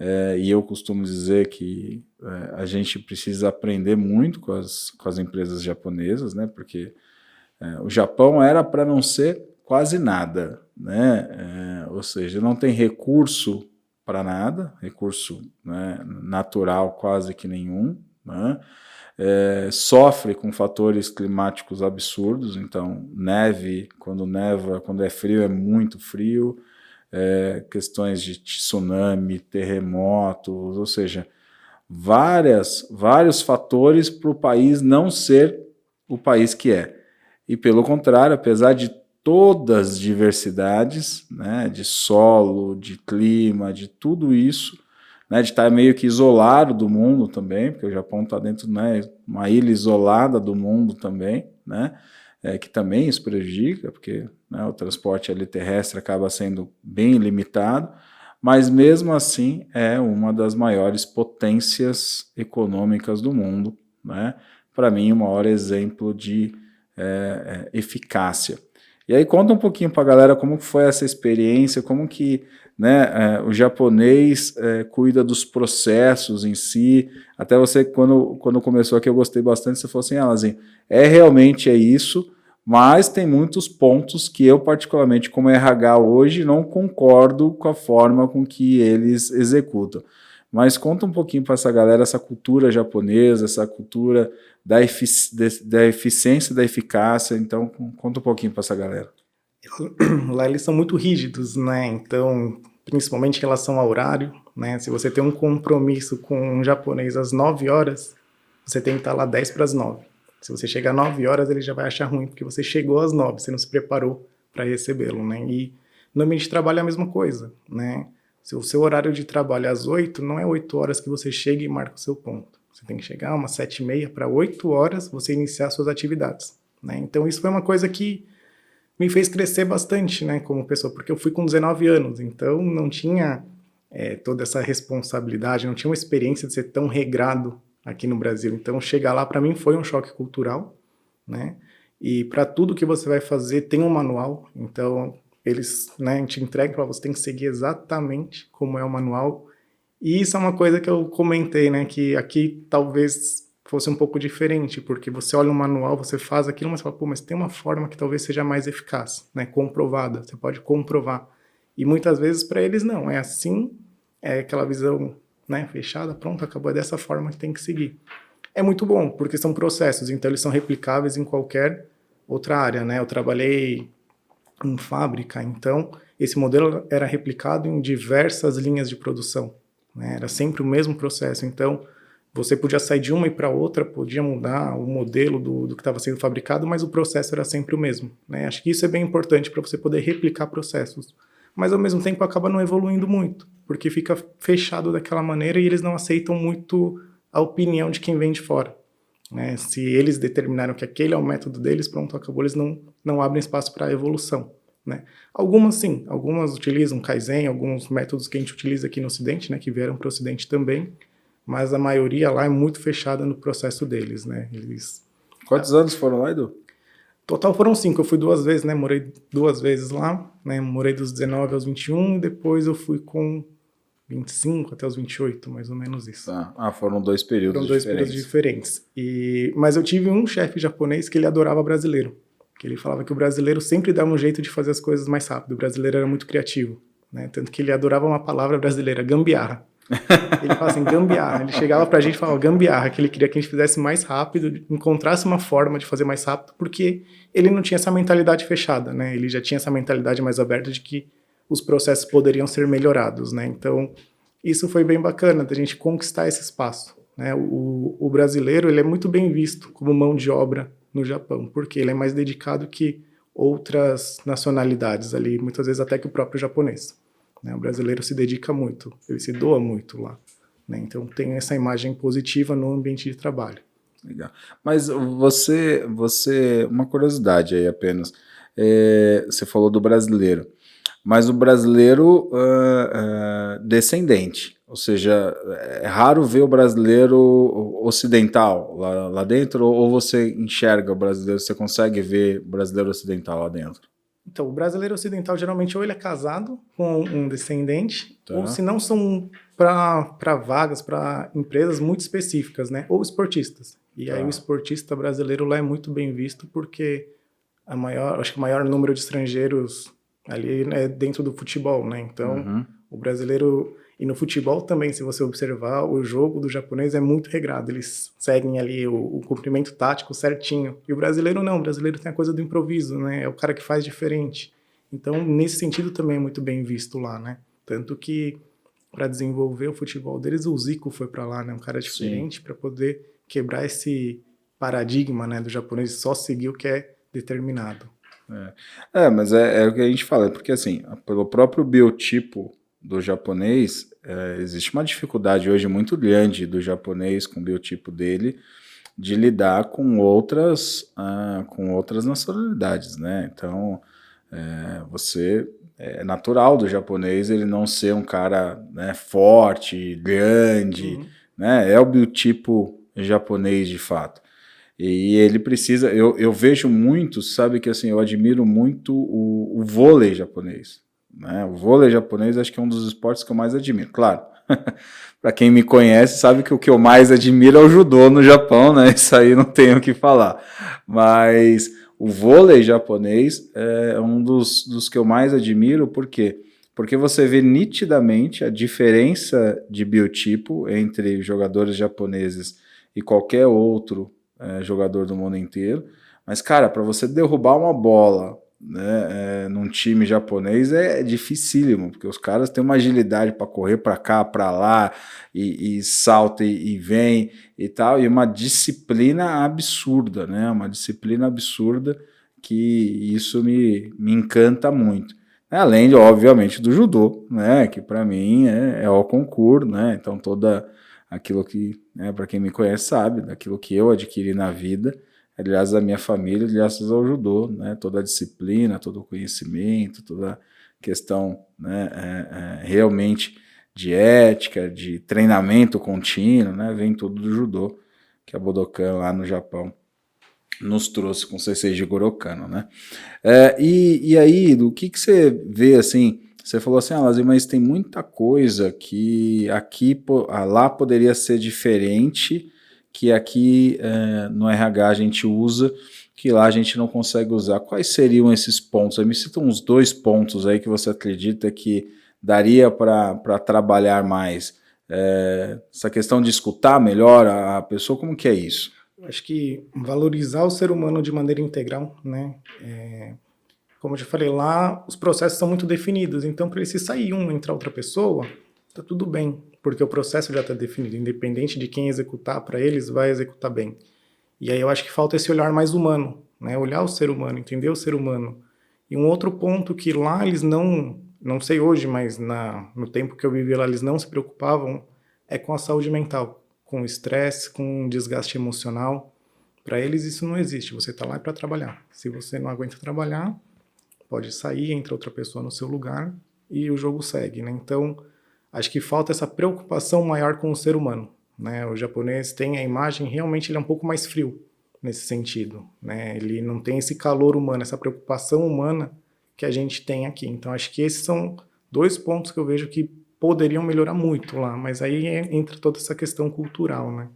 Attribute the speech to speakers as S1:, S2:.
S1: e eu costumo dizer que a gente precisa aprender muito com as empresas japonesas, né? Porque o Japão era para não ser quase nada, né? Ou seja, não tem recurso para nada, recurso, né, natural quase que nenhum, né? Sofre com fatores climáticos absurdos, então neve, quando neva, quando é frio é muito frio, questões de tsunami, terremotos, ou seja, vários fatores para o país não ser o país que é. E pelo contrário, apesar de todas as diversidades, né, de solo, de clima, de tudo isso, né, de estar meio que isolado do mundo também, porque o Japão está dentro de, né, uma ilha isolada do mundo também, né, que também isso prejudica, porque, né, o transporte ali terrestre acaba sendo bem limitado, mas mesmo assim é uma das maiores potências econômicas do mundo, né? Para mim, o maior exemplo de eficácia. E aí conta um pouquinho para a galera como foi essa experiência, como que, né, o japonês cuida dos processos em si. Até você, quando começou aqui, eu gostei bastante, você falou assim, Alazinho, realmente é isso, mas tem muitos pontos que eu, particularmente como RH hoje, não concordo com a forma com que eles executam. Mas conta um pouquinho para essa galera, essa cultura japonesa, essa cultura da eficiência, da eficácia. Então, conta um pouquinho para essa galera.
S2: Lá eles são muito rígidos, né? Então, principalmente em relação ao horário, né? Se você tem um compromisso com um japonês às 9 horas, você tem que estar lá 10 para as 9. Se você chegar às 9 horas, ele já vai achar ruim, porque você chegou às 9, você não se preparou para recebê-lo, né? E no ambiente de trabalho é a mesma coisa, né? Se o seu horário de trabalho é às 8, não é 8 horas que você chega e marca o seu ponto. Você tem que chegar umas 7h30 para 8 horas você iniciar suas atividades, né? Então isso foi uma coisa que me fez crescer bastante, né, como pessoa, porque eu fui com 19 anos, então não tinha toda essa responsabilidade, não tinha uma experiência de ser tão regrado aqui no Brasil. Então chegar lá para mim foi um choque cultural, né? E para tudo que você vai fazer tem um manual, então eles, né, te entregam para você tem que seguir exatamente como é o manual. E isso é uma coisa que eu comentei, né, que aqui talvez fosse um pouco diferente, porque você olha um manual, você faz aquilo, mas você fala, pô, mas tem uma forma que talvez seja mais eficaz, né, comprovada, você pode comprovar. E muitas vezes para eles não, é assim, é aquela visão, né, fechada, pronto, acabou, é dessa forma que tem que seguir. É muito bom, porque são processos, então eles são replicáveis em qualquer outra área, né, eu trabalhei em fábrica, então esse modelo era replicado em diversas linhas de produção, né, era sempre o mesmo processo, então você podia sair de uma e para outra, podia mudar o modelo do que estava sendo fabricado, mas o processo era sempre o mesmo, né? Acho que isso é bem importante para você poder replicar processos. Mas ao mesmo tempo acaba não evoluindo muito, porque fica fechado daquela maneira e eles não aceitam muito a opinião de quem vem de fora, né? Se eles determinaram que aquele é o método deles, pronto, acabou, eles não abrem espaço para evolução, né? Algumas sim, algumas utilizam Kaizen, alguns métodos que a gente utiliza aqui no Ocidente, né, que vieram para o Ocidente também, mas a maioria lá é muito fechada no processo deles, né?
S1: Quantos anos foram lá, Edu?
S2: Total foram 5, eu fui 2 vezes, né? Morei 2 vezes lá, né? Morei dos 19 aos 21 e depois eu fui com 25 até os 28, mais ou menos isso.
S1: Tá. Foram 2 períodos
S2: diferentes. Foram 2 períodos diferentes. Mas eu tive um chefe japonês que ele adorava brasileiro, que ele falava que o brasileiro sempre dava um jeito de fazer as coisas mais rápido, o brasileiro era muito criativo, né? Tanto que ele adorava uma palavra brasileira, gambiarra. Ele fala assim, gambiarra. Ele chegava pra gente e falava gambiarra, que ele queria que a gente fizesse mais rápido, encontrasse uma forma de fazer mais rápido, porque ele não tinha essa mentalidade fechada, né? Ele já tinha essa mentalidade mais aberta de que os processos poderiam ser melhorados, né? Então, isso foi bem bacana, da gente conquistar esse espaço, né? O brasileiro, ele é muito bem visto como mão de obra no Japão, porque ele é mais dedicado que outras nacionalidades ali, muitas vezes até que o próprio japonês. Né? O brasileiro se dedica muito, ele se doa muito lá, né? Então tem essa imagem positiva no ambiente de trabalho.
S1: Legal. Mas uma curiosidade aí apenas, você falou do brasileiro, mas o brasileiro descendente, ou seja, é raro ver o brasileiro ocidental lá dentro, ou você enxerga o brasileiro, você consegue ver o brasileiro ocidental lá dentro?
S2: Então, o brasileiro ocidental geralmente ou ele é casado com um descendente, ou
S1: Tá,
S2: se não são para vagas, para empresas muito específicas, né? Ou esportistas. E aí o
S1: tá.
S2: esportista brasileiro lá é muito bem visto porque acho que o maior número de estrangeiros ali é dentro do futebol, né? Então,
S1: Uhum.
S2: o brasileiro e no futebol também, se você observar, o jogo do japonês é muito regrado. Eles seguem ali o cumprimento tático certinho. E o brasileiro não, o brasileiro tem a coisa do improviso, né? É o cara que faz diferente. Então, nesse sentido também é muito bem visto lá, né? Tanto que para desenvolver o futebol deles, o Zico foi para lá, né? Um cara
S1: Sim.
S2: diferente para poder quebrar esse paradigma, né, do japonês só seguir o que é determinado.
S1: Mas é o que a gente fala, porque assim, pelo próprio biotipo do japonês, existe uma dificuldade hoje muito grande do japonês com o biotipo dele de lidar com outras nacionalidades, né? Então, é natural do japonês ele não ser um cara, né, forte, grande,
S2: Uhum.
S1: né? É o biotipo japonês de fato. E ele precisa, eu vejo muito, sabe que assim, eu admiro muito o vôlei japonês. Né? O vôlei japonês acho que é um dos esportes que eu mais admiro. Claro, para quem me conhece sabe que o que eu mais admiro é o judô no Japão, né? Isso aí não tenho o que falar. Mas o vôlei japonês é um dos que eu mais admiro, por quê? Porque você vê nitidamente a diferença de biotipo entre jogadores japoneses e qualquer outro jogador do mundo inteiro. Mas, cara, para você derrubar uma bola, né, num time japonês é dificílimo, porque os caras têm uma agilidade para correr para cá, para lá, e salta e vem e tal, e uma disciplina absurda, né? Uma disciplina absurda que isso me encanta muito. Além, obviamente, do judô, né? Que para mim é o concurso, né? Então toda aquilo que, né, para quem me conhece sabe, daquilo que eu adquiri na vida, aliás, da minha família, graças ao judô, né, toda a disciplina, todo o conhecimento, toda a questão, né, realmente de ética, de treinamento contínuo, né, vem tudo do judô, que a Budokan lá no Japão nos trouxe com o Sensei Jigoro Kano, né? E aí, do que você vê assim? Você falou assim, Lazi, mas tem muita coisa que aqui, lá poderia ser diferente, que aqui no RH a gente usa, que lá a gente não consegue usar. Quais seriam esses pontos? Aí me cita uns 2 pontos aí que você acredita que daria para trabalhar mais. Essa questão de escutar melhor a pessoa, como que é isso?
S2: Acho que valorizar o ser humano de maneira integral, né? Como eu já falei lá, os processos são muito definidos, então para ele se sair um e entrar outra pessoa, tá tudo bem, porque o processo já está definido, independente de quem executar para eles, vai executar bem. E aí eu acho que falta esse olhar mais humano, né? Olhar o ser humano, entender o ser humano. E um outro ponto que lá eles não sei hoje, mas no tempo que eu vivi lá eles não se preocupavam, é com a saúde mental, com o estresse, com o desgaste emocional. Para eles isso não existe, você está lá para trabalhar. Se você não aguenta trabalhar, pode sair, entra outra pessoa no seu lugar e o jogo segue, né? Então, acho que falta essa preocupação maior com o ser humano, né? O japonês tem a imagem, realmente ele é um pouco mais frio nesse sentido, né? Ele não tem esse calor humano, essa preocupação humana que a gente tem aqui. Então, acho que esses são 2 pontos que eu vejo que poderiam melhorar muito lá, mas aí entra toda essa questão cultural, né?